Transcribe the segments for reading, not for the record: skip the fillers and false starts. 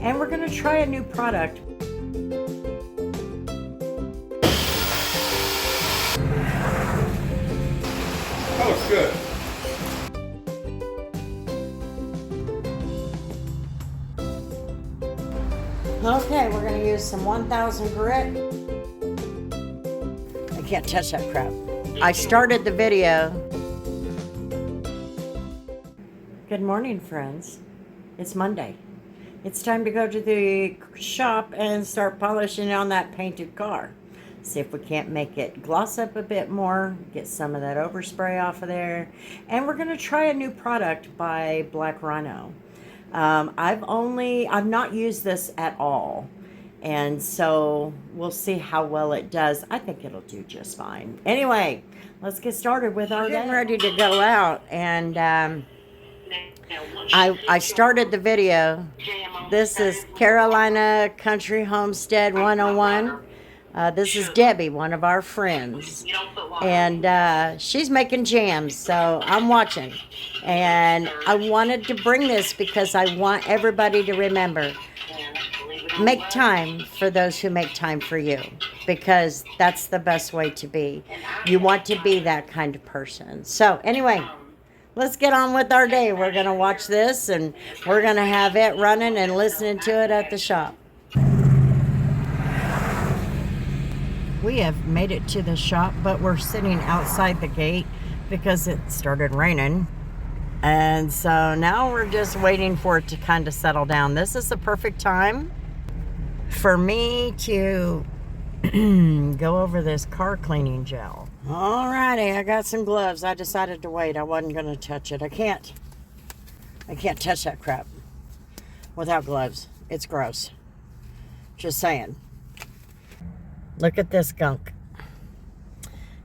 and we're going to try a new product. That looks good. Okay, we're going to use some 1000 grit. I can't touch that crap. I started the video. Good morning, friends. It's Monday. It's time to go to the shop and start polishing on that painted car. See if we can't make it gloss up a bit more, get some of that overspray off of there. And we're going to try a new product by Black Rhino. I've not used this at all. And so we'll see how well it does. I think it'll do just fine. Anyway, let's get started with our day. Getting ready to go out, and I started the video. This is Carolina Country Homestead 101. This is Debbie, one of our friends, and she's making jams, so I'm watching. And I wanted to bring this because I want everybody to remember, make time for those who make time for you, because that's the best way to be. You want to be that kind of person. So anyway, let's get on with our day. We're going to watch this, and we're going to have it running and listening to it at the shop. We have made it to the shop, but we're sitting outside the gate because it started raining. And so now we're just waiting for it to kind of settle down. This is the perfect time for me to go over this car cleaning gel. Alrighty, I got some gloves. I decided to wait. I wasn't going to touch it. I can't touch that crap without gloves. It's gross. Just saying. Look at this gunk.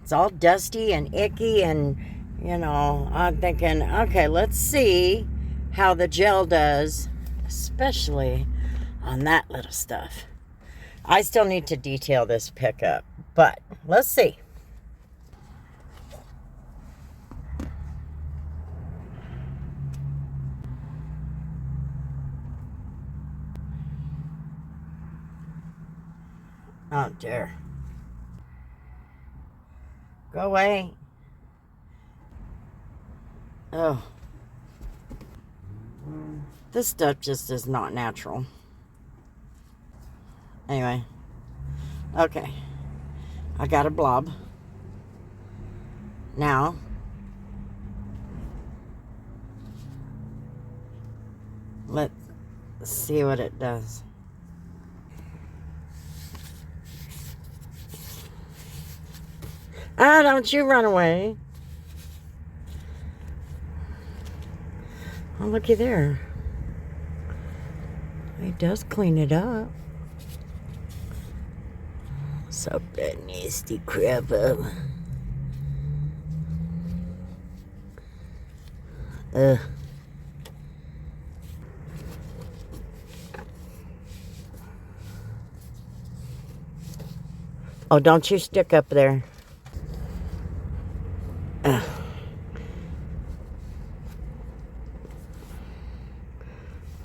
It's all dusty and icky, and, you know, I'm thinking, okay, let's see how the gel does, especially on that little stuff. I still need to detail this pickup, but let's see. Oh dear. Go away. Oh. This stuff just is not natural. Anyway. Okay. I got a blob. Now. Let's see what it does. Ah, don't you run away. Oh, looky there. It does clean it up. Suck that nasty crap up. Ugh. Oh, don't you stick up there. Oh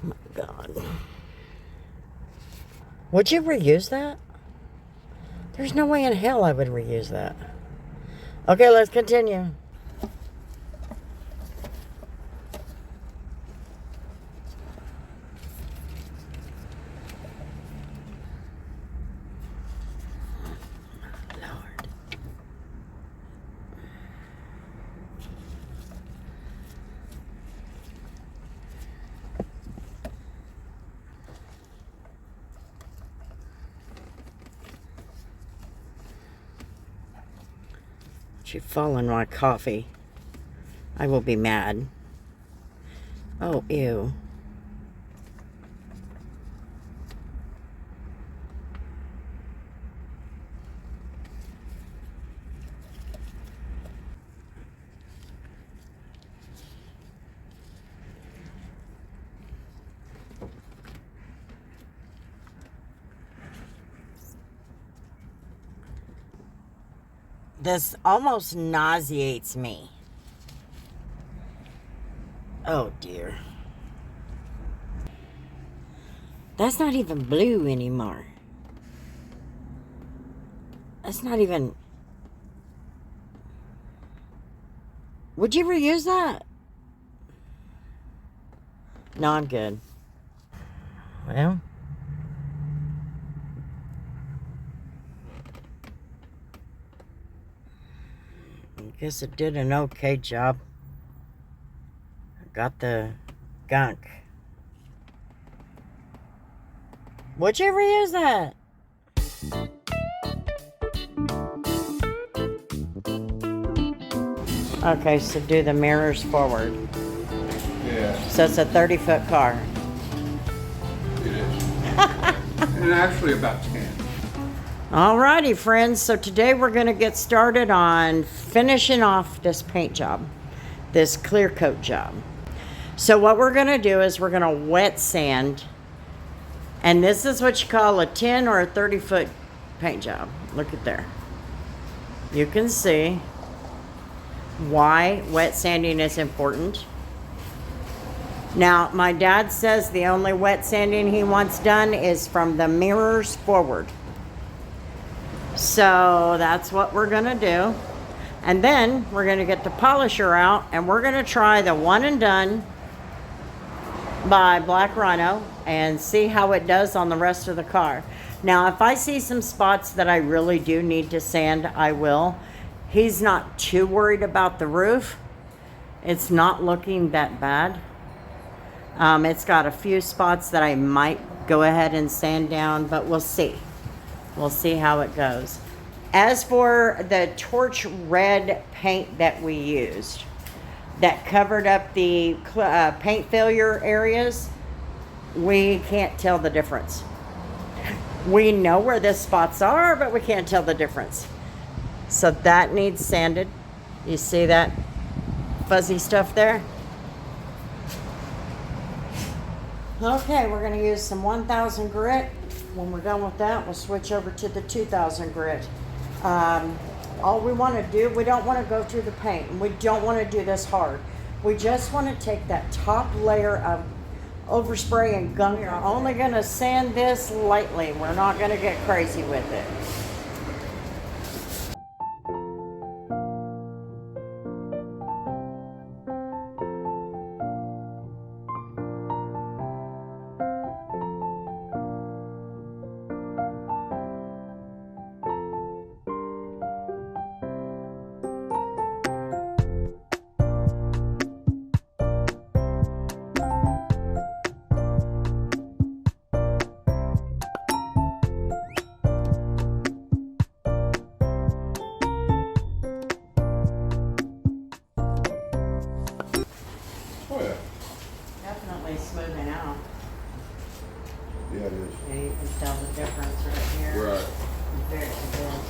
my God. Would you reuse that? There's no way in hell I would reuse that. Okay, let's continue. You've fallen my coffee. I will be mad. Oh, ew. This almost nauseates me. Oh dear. That's not even blue anymore. That's not even... Would you ever use that? No, I'm good. Well... I guess it did an okay job. I got the gunk. Would you ever use that? Okay, so do the mirrors forward. Yeah, So it's a 30-foot car. it is. And actually about 10. Alrighty, friends. So today we're going to get started on finishing off this paint job, this clear coat job. So what we're going to do is we're going to wet sand. And this is what you call a 10 or a 30-foot paint job. Look at there. You can see why wet sanding is important. Now, my dad says the only wet sanding he wants done is from the mirrors forward. So that's what we're gonna do. And then we're gonna get the polisher out and we're gonna try the One and Done by Black Rhino and see how it does on the rest of the car. Now, if I see some spots that I really do need to sand, I will. He's not too worried about the roof. It's not looking that bad. It's got a few spots that I might go ahead and sand down, but we'll see. We'll see how it goes. As for the torch red paint that we used, that covered up the paint failure areas, we can't tell the difference. We know where the spots are, but we can't tell the difference. So that needs sanded. You see that fuzzy stuff there? Okay, we're going to use some 1000 grit. When we're done with that, we'll switch over to the 2000 grit. All we want to do, we don't want to go through the paint, and we don't want to do this hard. We just want to take that top layer of overspray and gunk. We're only going to sand this lightly. We're not going to get crazy with it. Oh yeah. Definitely smoothing out. Yeah, it is. Yeah, you can tell the difference right here. Right. Compared to this.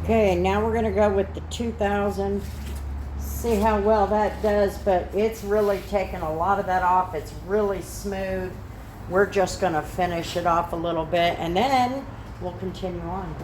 Okay, now we're gonna go with the 2000. See how well that does, but it's really taken a lot of that off. It's really smooth. We're just gonna finish it off a little bit and then we'll continue on.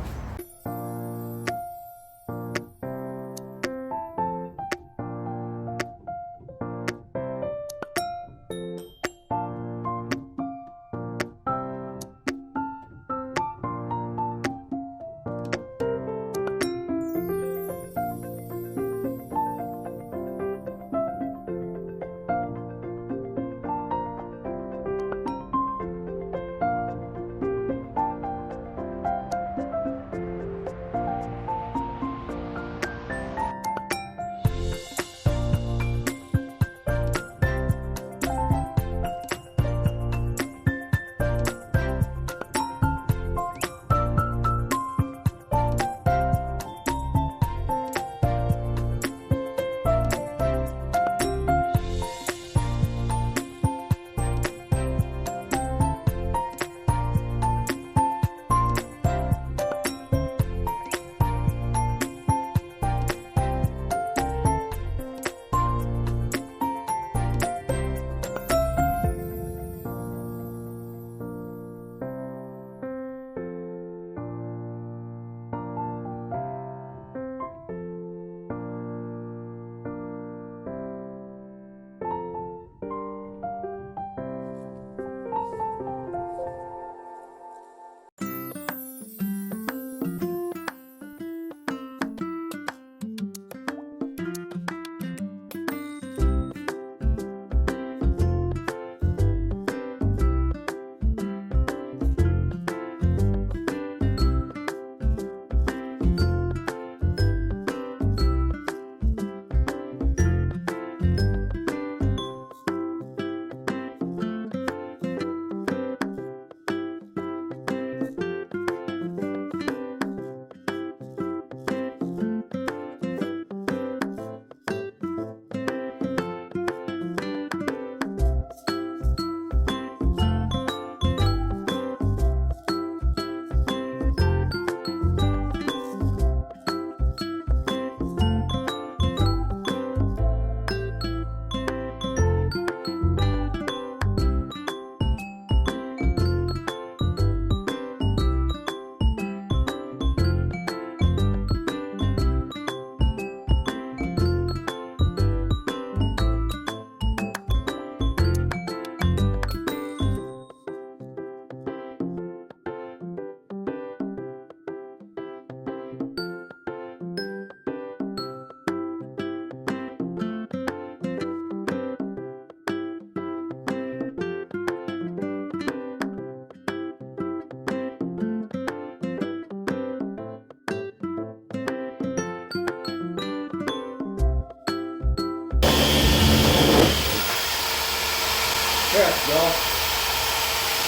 Well,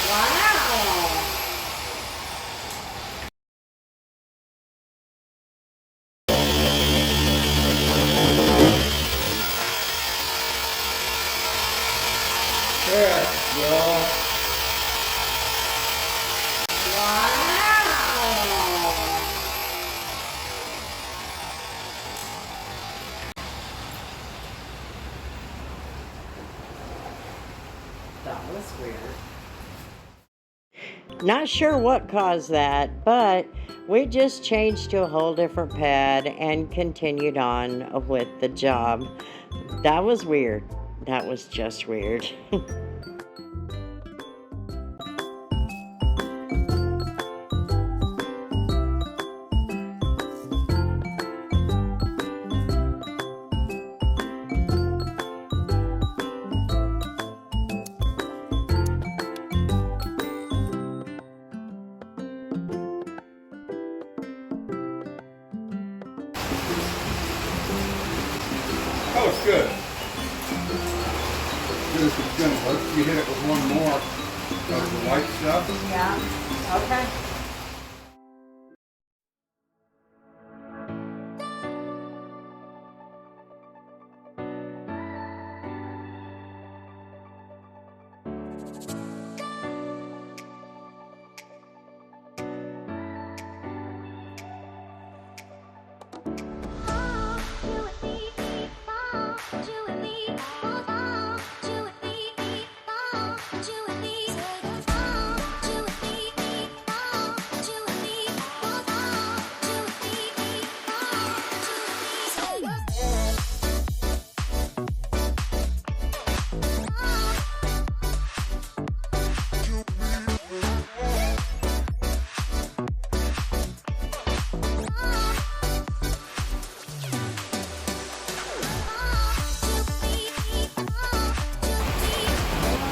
Wow. yeah, well, Wow. That was weird. Not sure what caused that, but we just changed to a whole different pad and continued on with the job. That was weird. That was just weird. oh, it's good. Good as it's gonna work. You hit it with one more of the white stuff. Yeah. Okay.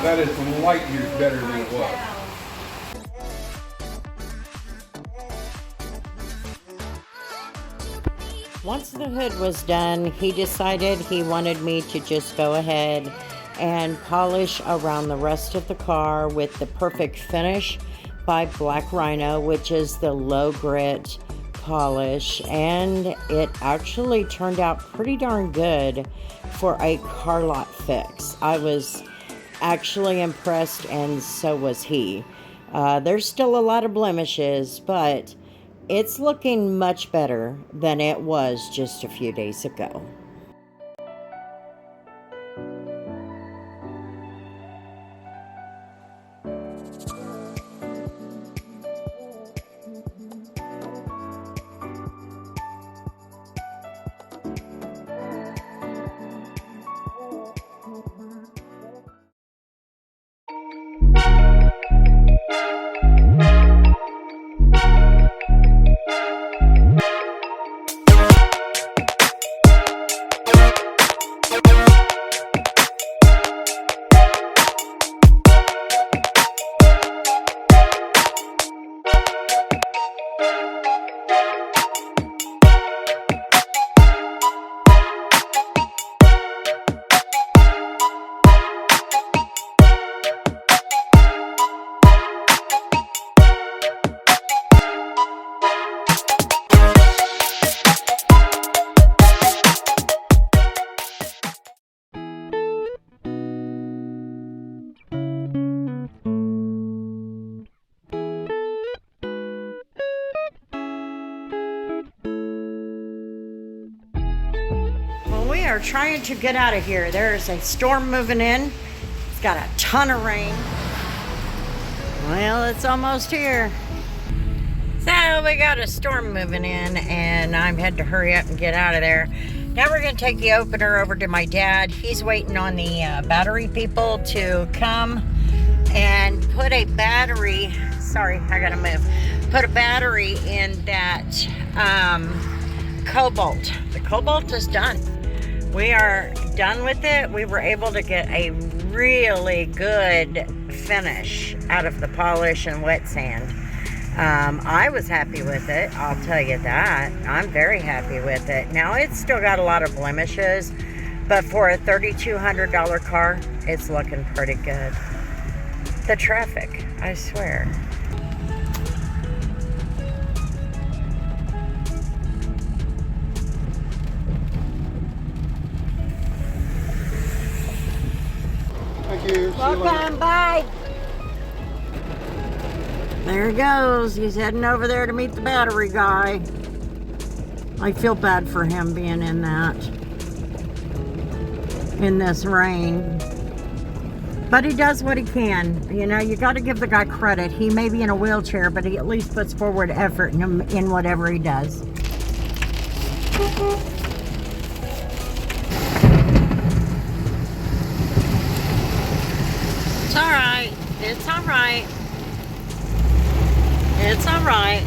That is light years better than it was. Once the hood was done, he decided he wanted me to just go ahead and polish around the rest of the car with the Perfect Finish by Black Rhino, which is the low grit polish, and it actually turned out pretty darn good for a car lot fix. I was actually impressed, and so was he. There's still a lot of blemishes, but it's looking much better than it was just a few days ago. We are trying to get out of here. There is a storm moving in. It's got a ton of rain. Well, it's almost here. So we got a storm moving in, and I'm had to hurry up and get out of there. Now we're going to take the opener over to my dad. He's waiting on the battery people to come and put a battery. Sorry, I got to move. Put a battery in that Cobalt. The Cobalt is done. We are done with it. We were able to get a really good finish out of the polish and wet sand. I was happy with it, I'll tell you that. I'm very happy with it. Now, it's still got a lot of blemishes, but for a $3,200 car, it's looking pretty good. the traffic, I swear. Thank you. See you later. Welcome, bye. There he goes. He's heading over there to meet the battery guy. I feel bad for him being in this rain. But he does what he can. You know, you got to give the guy credit. He may be in a wheelchair, but he at least puts forward effort in whatever he does. It's all right. It's all right. It's all right.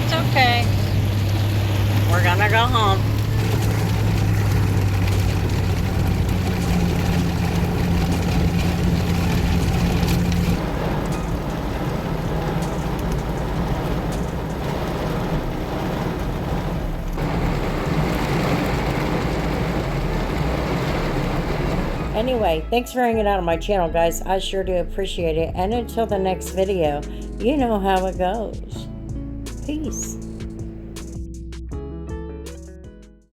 It's okay. We're gonna go home. Anyway, thanks for hanging out on my channel, guys. I sure do appreciate it. And until the next video, you know how it goes. Peace.